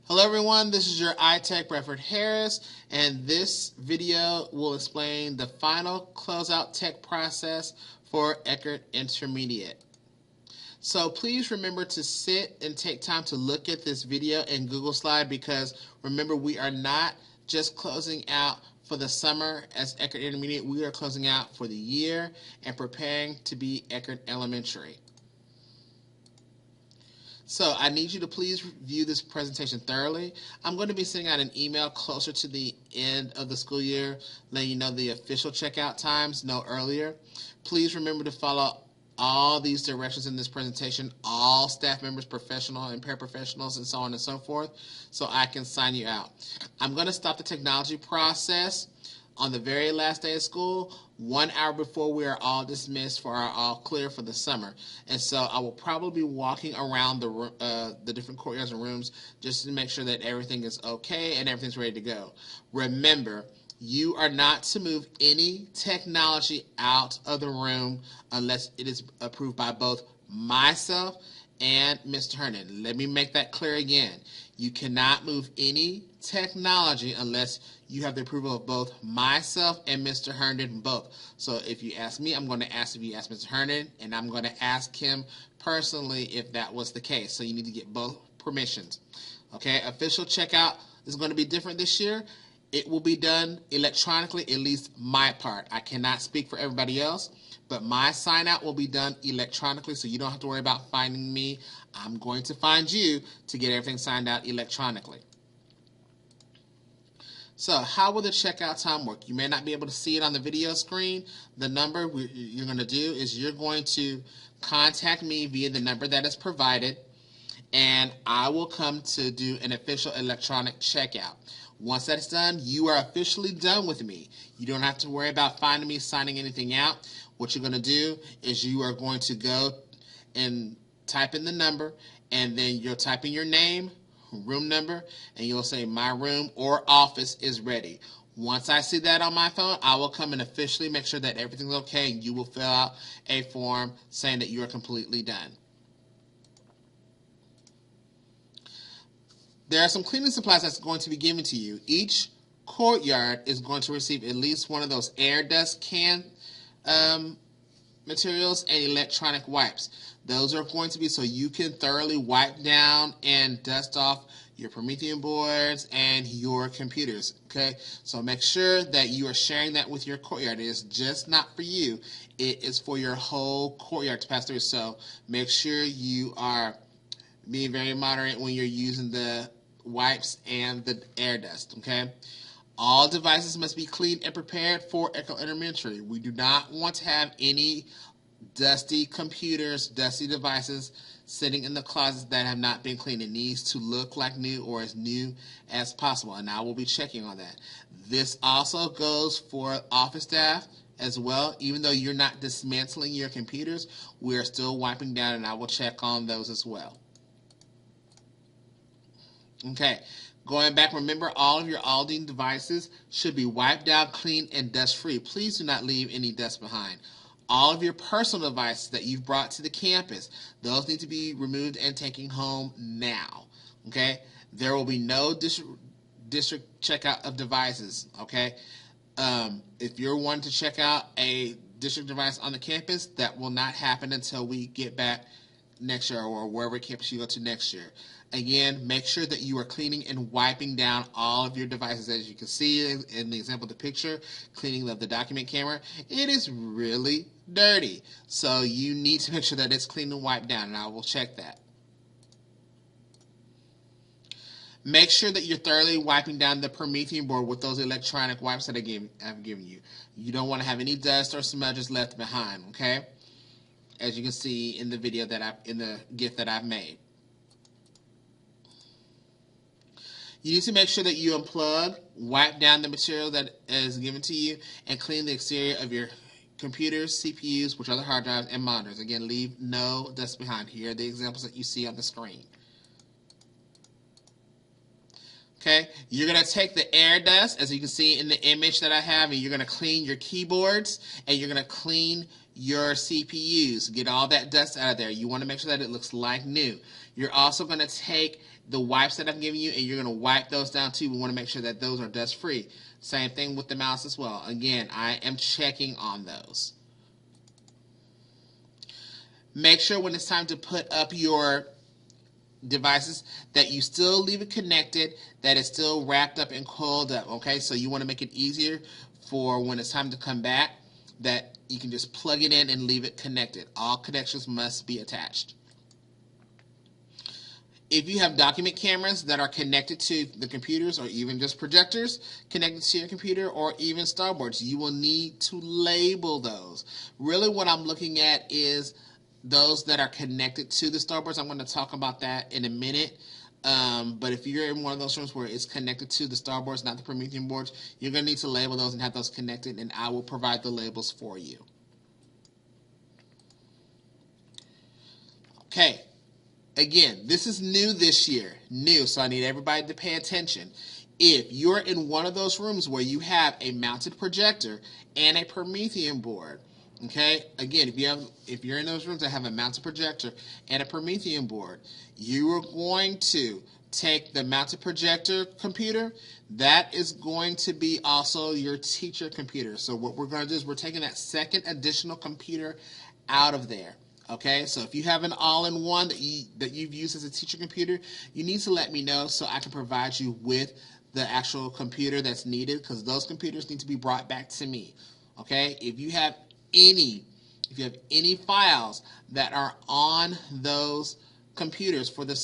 Hello everyone, this is your iTech Bradford Harris, and this video will explain the final closeout tech process for Eckert Intermediate. So please remember to sit and take time to look at this video and Google Slide, because remember, we are not just closing out for the summer as Eckert Intermediate, we are closing out for the year and preparing to be Eckert Elementary. So I need you to please review this presentation thoroughly. I'm going to be sending out an email closer to the end of the school year, letting you know the official checkout times, no earlier. Please remember to follow all these directions in this presentation, all staff members, professional and paraprofessionals, and so on and so forth, so I can sign you out. I'm going to stop the technology process on the very last day of school, 1 hour before we are all dismissed for our all clear for the summer. And so I will probably be walking around the different courtyards and rooms just to make sure that everything is okay and everything's ready to go. Remember, you are not to move any technology out of the room unless it is approved by both myself and Mr. Herndon. Let me make that clear again. You cannot move any technology unless you have the approval of both myself and Mr. Herndon both. So if you ask me, I'm going to ask if you ask Mr. Herndon, and I'm going to ask him personally if that was the case. So you need to get both permissions. Okay, official checkout is going to be different this year. It will be done electronically, at least my part. I cannot speak for everybody else, but my sign out will be done electronically, so you don't have to worry about finding me. I'm going to find you to get everything signed out electronically. So how will the checkout time work? You may not be able to see it on the video screen. The number you're going to do is you're going to contact me via the number that is provided, and I will come to do an official electronic checkout. Once that's done, you are officially done with me. You don't have to worry about finding me, signing anything out. What you're going to do is you are going to go and type in the number, and then you'll type in your name, room number, and you'll say my room or office is ready. Once I see that on my phone, I will come and officially make sure that everything's okay, and you will fill out a form saying that you are completely done. There are some cleaning supplies that's going to be given to you. Each courtyard is going to receive at least one of those AirDust can materials and electronic wipes. Those are going to be so you can thoroughly wipe down and dust off your Promethean boards and your computers. Okay, so make sure that you are sharing that with your courtyard. It is just not for you. It is for your whole courtyard to pass through. So make sure you are being very moderate when you're using the wipes and the AirDust. Okay, all devices must be cleaned and prepared for Eckert Elementary. We do not want to have any dusty computers, dusty devices sitting in the closets that have not been cleaned. It needs to look like new or as new as possible, and I will be checking on that. This also goes for office staff as well. Even though you're not dismantling your computers, we are still wiping down, and I will check on those as well. Okay, going back, remember all of your Aldine devices should be wiped out, clean, and dust-free. Please do not leave any dust behind. All of your personal devices that you've brought to the campus, those need to be removed and taken home now. Okay, there will be no district checkout of devices. Okay, if you're wanting to check out a district device on the campus, that will not happen until we get back next year, or wherever campus you go to next year. Again, make sure that you are cleaning and wiping down all of your devices. As you can see in the example of the picture, cleaning of the document camera, it is really dirty. So you need to make sure that it's clean and wiped down, and I will check that. Make sure that you're thoroughly wiping down the Promethean board with those electronic wipes that I've given you. You don't want to have any dust or smudges left behind, okay? As you can see in the video in the GIF that I've made. You need to make sure that you unplug, wipe down the material that is given to you, and clean the exterior of your computers, CPUs, which are the hard drives, and monitors. Again, leave no dust behind. Here are the examples that you see on the screen. Okay, you're going to take the AirDust, as you can see in the image that I have, and you're going to clean your keyboards, and you're going to clean your CPUs. Get all that dust out of there. You want to make sure that it looks like new. You're also going to take the wipes that I'm giving you and you're going to wipe those down too. We want to make sure that those are dust free. Same thing with the mouse as well. Again, I am checking on those. Make sure when it's time to put up your devices that you still leave it connected, that it's still wrapped up and coiled up, okay? So you want to make it easier for when it's time to come back, that you can just plug it in and leave it connected. All connections must be attached. If you have document cameras that are connected to the computers or even just projectors connected to your computer or even starboards, you will need to label those. Really what I'm looking at is those that are connected to the starboards. I'm going to talk about that in a minute. But if you're in one of those rooms where it's connected to the starboards, not the Promethean boards, you're going to need to label those and have those connected, and I will provide the labels for you. Okay. Again, this is new this year. New, so I need everybody to pay attention. If you're in one of those rooms where you have a mounted projector and a Promethean board, okay, again, if you're in those rooms that have a mounted projector and a Promethean board, you are going to take the mounted projector computer. That is going to be also your teacher computer. So what we're going to do is we're taking that second additional computer out of there. Okay, so if you have an all-in-one that you've used as a teacher computer, you need to let me know so I can provide you with the actual computer that's needed, because those computers need to be brought back to me. Okay, if you have any files that are on those computers for the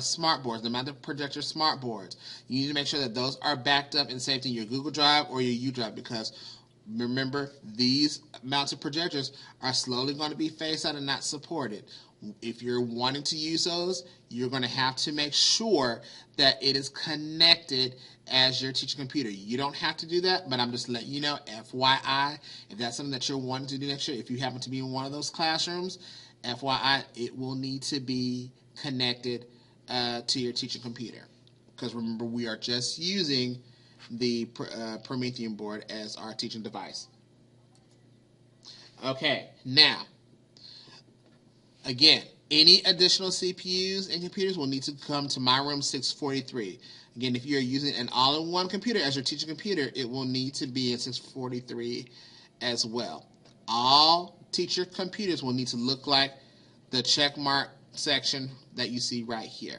smart boards, the mounted projector smart boards, you need to make sure that those are backed up and saved in your Google Drive or your U Drive, because remember, these mounted projectors are slowly going to be phased out and not supported. If you're wanting to use those, you're going to have to make sure that it is connected as your teacher computer. You don't have to do that, but I'm just letting you know, FYI, if that's something that you're wanting to do next year, if you happen to be in one of those classrooms, FYI, it will need to be connected to your teacher computer. Because remember, we are just using the Promethean board as our teaching device. Okay, now, again, any additional CPUs and computers will need to come to my room 643. Again, if you're using an all-in-one computer as your teaching computer, it will need to be in 643 as well. All teacher computers will need to look like the check mark section that you see right here.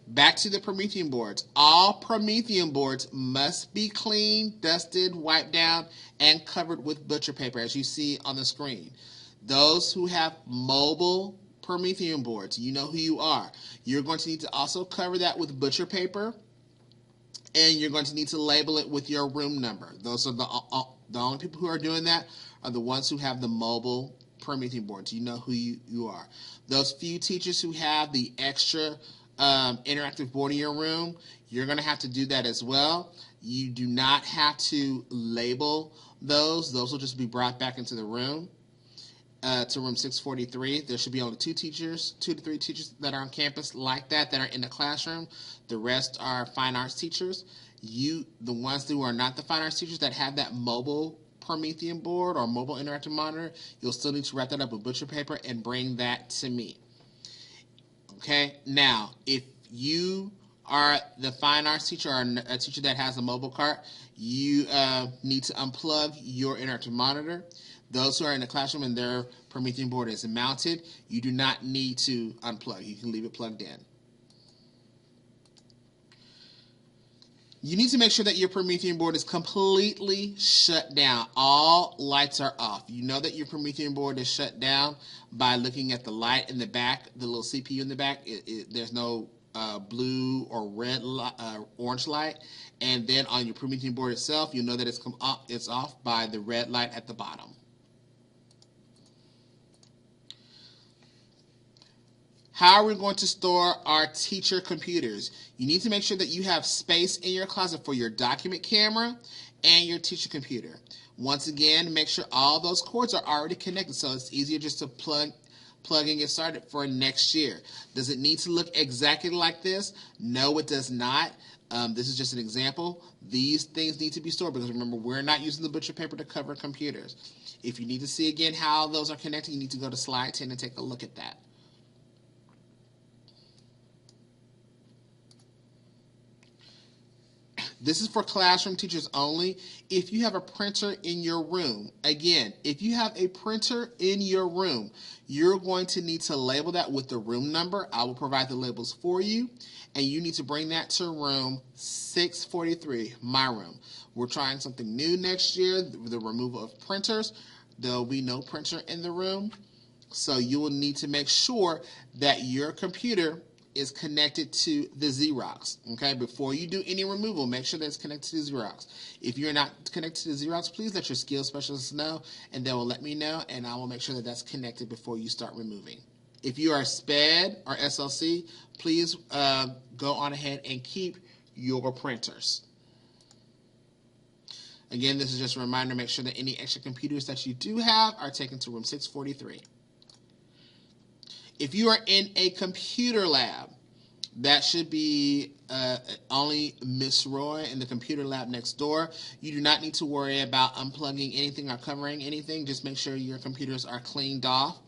Back to the Promethean boards. All Promethean boards must be cleaned, dusted, wiped down, and covered with butcher paper, as you see on the screen. Those who have mobile Promethean boards, you know who you are. You're going to need to also cover that with butcher paper, and you're going to need to label it with your room number. Those are the only people who are doing that are the ones who have the mobile Promethean boards. You know who you are. Those few teachers who have the extra interactive board in your room, you're going to have to do that as well. You do not have to label those. Those will just be brought back into the room, to room 643. There should be only 2 to 3 teachers that are on campus like that are in the classroom. The rest are fine arts teachers. The ones who are not the fine arts teachers that have that mobile Promethean board or mobile interactive monitor, you'll still need to wrap that up with butcher paper and bring that to me. Okay, now, if you are the fine arts teacher or a teacher that has a mobile cart, you need to unplug your interactive monitor. Those who are in the classroom and their Promethean board is mounted, you do not need to unplug. You can leave it plugged in. You need to make sure that your Promethean board is completely shut down. All lights are off. You know that your Promethean board is shut down by looking at the light in the back, the little CPU in the back. There's no blue or red orange light. And then on your Promethean board itself, you know that it's off by the red light at the bottom. How are we going to store our teacher computers? You need to make sure that you have space in your closet for your document camera and your teacher computer. Once again, make sure all those cords are already connected so it's easier just to plug and get started for next year. Does it need to look exactly like this? No, it does not. This is just an example. These things need to be stored because remember, we're not using the butcher paper to cover computers. If you need to see again how those are connected, you need to go to slide 10 and take a look at that. This is for classroom teachers only. If you have a printer in your room, again, if you have a printer in your room, you're going to need to label that with the room number. I will provide the labels for you, and you need to bring that to room 643, my room. We're trying something new next year, the removal of printers. There will be no printer in the room, so you will need to make sure that your computer is connected to the Xerox. Okay, before you do any removal, make sure that it's connected to the Xerox. If you're not connected to the Xerox, please let your skills specialists know, and they will let me know, and I will make sure that that's connected before you start removing. If you are SPED or SLC, please go on ahead and keep your printers. Again, this is just a reminder, make sure that any extra computers that you do have are taken to room 643. If you are in a computer lab, that should be only Miss Roy in the computer lab next door. You do not need to worry about unplugging anything or covering anything. Just make sure your computers are cleaned off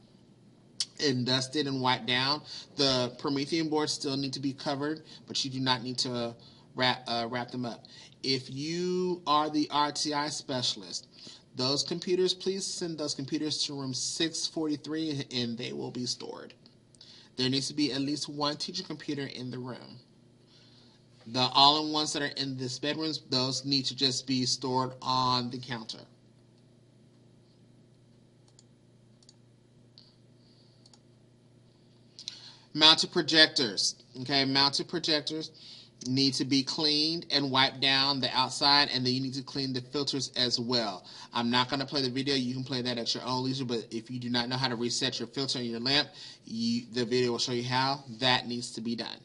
and dusted and wiped down. The Promethean boards still need to be covered, but you do not need to wrap them up. If you are the RTI specialist, those computers, please send those computers to room 643 and they will be stored. There needs to be at least one teacher computer in the room. The all-in-ones that are in the bedrooms, those need to just be stored on the counter. Mounted projectors. Okay, mounted projectors need to be cleaned and wiped down the outside, and then you need to clean the filters as well. I'm not going to play the video. You can play that at your own leisure, but if you do not know how to reset your filter in your lamp, the video will show you how that needs to be done.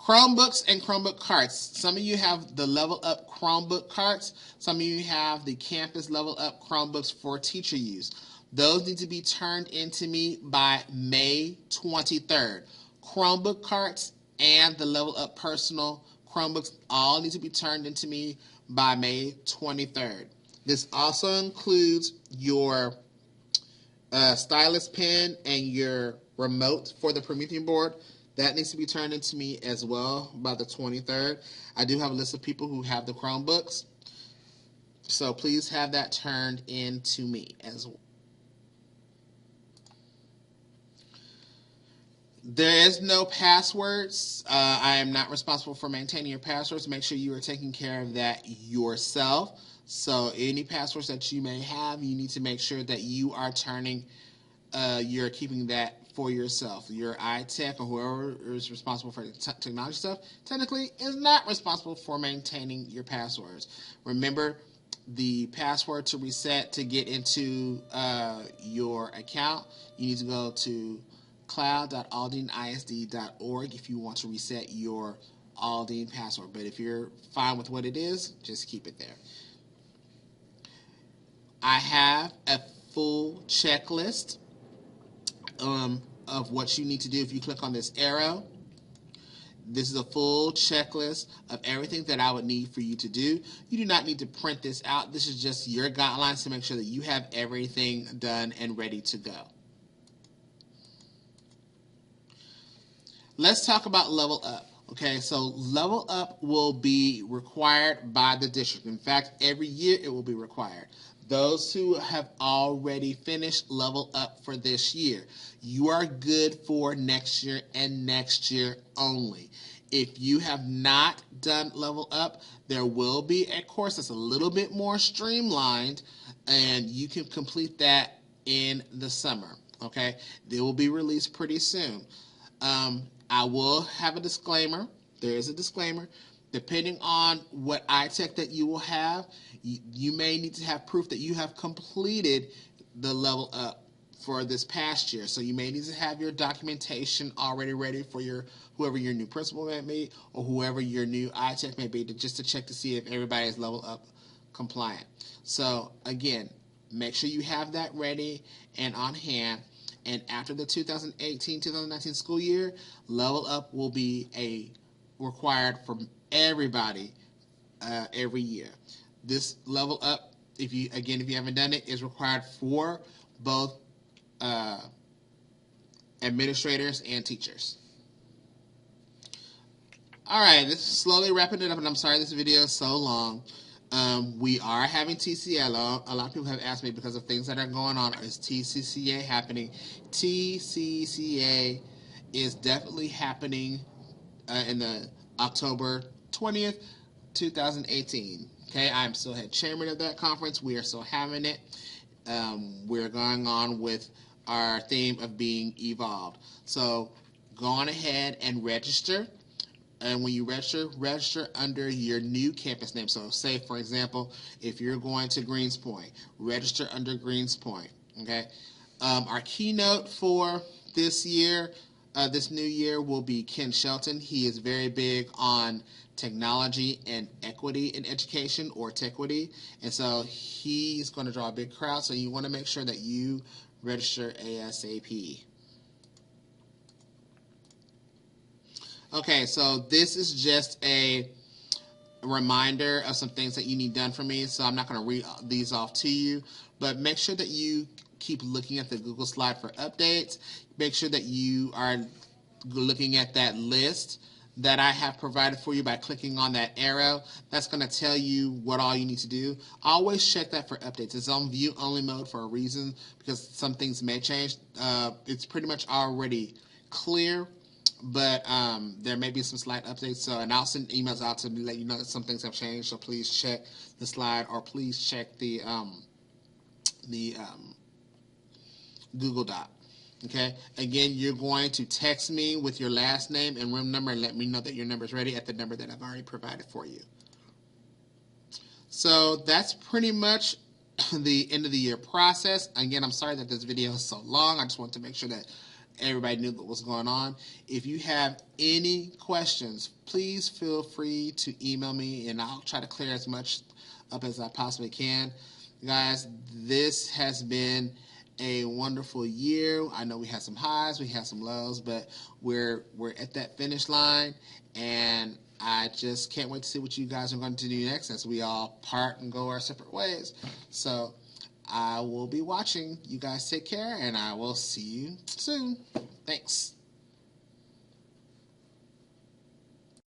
Chromebooks and Chromebook carts. Some of you have the LevelUp Chromebook carts. Some of you have the Campus LevelUp Chromebooks for teacher use. Those need to be turned into me by May 23rd. Chromebook carts and the LevelUp Personal Chromebooks all need to be turned into me by May 23rd. This also includes your stylus pen and your remote for the Promethean board. That needs to be turned into me as well by the 23rd. I do have a list of people who have the Chromebooks, so please have that turned into me as well. There is no passwords. I am not responsible for maintaining your passwords. Make sure you are taking care of that yourself. So any passwords that you may have, you need to make sure that you are you're keeping that for yourself. Your iTech or whoever is responsible for technology stuff technically is not responsible for maintaining your passwords. Remember, the password to reset to get into your account, you need to go to cloud.aldineisd.org if you want to reset your Aldine password. But if you're fine with what it is, just keep it there. I have a full checklist of what you need to do. If you click on this arrow, this is a full checklist of everything that I would need for you to do. You do not need to print this out. This is just your guidelines to make sure that you have everything done and ready to go. Let's talk about LevelUp. Okay, so LevelUp will be required by the district. In fact, every year it will be required. Those who have already finished LevelUp for this year, you are good for next year and next year only. If you have not done LevelUp, there will be a course that's a little bit more streamlined, and you can complete that in the summer. Okay, they will be released pretty soon. I will have a disclaimer. There is a disclaimer. Depending on what iTech that you will have, you may need to have proof that you have completed the LevelUp for this past year. So you may need to have your documentation already ready for whoever your new principal may be or whoever your new iTech may be, just to check to see if everybody is LevelUp compliant. So again, make sure you have that ready and on hand. And after the 2018-2019 school year, LevelUp will be required for everybody every year. This LevelUp, if you haven't done it, is required for both administrators and teachers. Alright, this is slowly wrapping it up, and I'm sorry this video is so long. We are having TCCA. A lot of people have asked me because of things that are going on. Is TCCA happening? TCCA is definitely happening in the October 20th, 2018. Okay, I'm still head chairman of that conference. We are still having it. We're going on with our theme of being evolved. So go on ahead and register. And when you register under your new campus name. So say, for example, if you're going to Greenspoint, register under Greenspoint. Okay. Our keynote for this year, this new year, will be Ken Shelton. He is very big on technology and equity in education, or TEQuity. And so he's going to draw a big crowd. So you want to make sure that you register ASAP. Okay, so this is just a reminder of some things that you need done for me, so I'm not going to read these off to you, but make sure that you keep looking at the Google slide for updates. Make sure that you are looking at that list that I have provided for you by clicking on that arrow. That's going to tell you what all you need to do. Always check that for updates. It's on view only mode for a reason, because some things may change. It's pretty much already clear, but there may be some slight updates. And I'll send emails out to let you know that some things have changed. So please check the slide, or please check the Google Doc. Okay. Again, you're going to text me with your last name and room number and let me know that your number is ready at the number that I've already provided for you. So that's pretty much the end of the year process. Again, I'm sorry that this video is so long. I just want to make sure that everybody knew what was going on. If you have any questions, please feel free to email me, and I'll try to clear as much up as I possibly can. Guys, this has been a wonderful year. I know we had some highs, we had some lows, but we're at that finish line, and I just can't wait to see what you guys are going to do next as we all part and go our separate ways. So I will be watching. You guys take care, and I will see you soon. Thanks.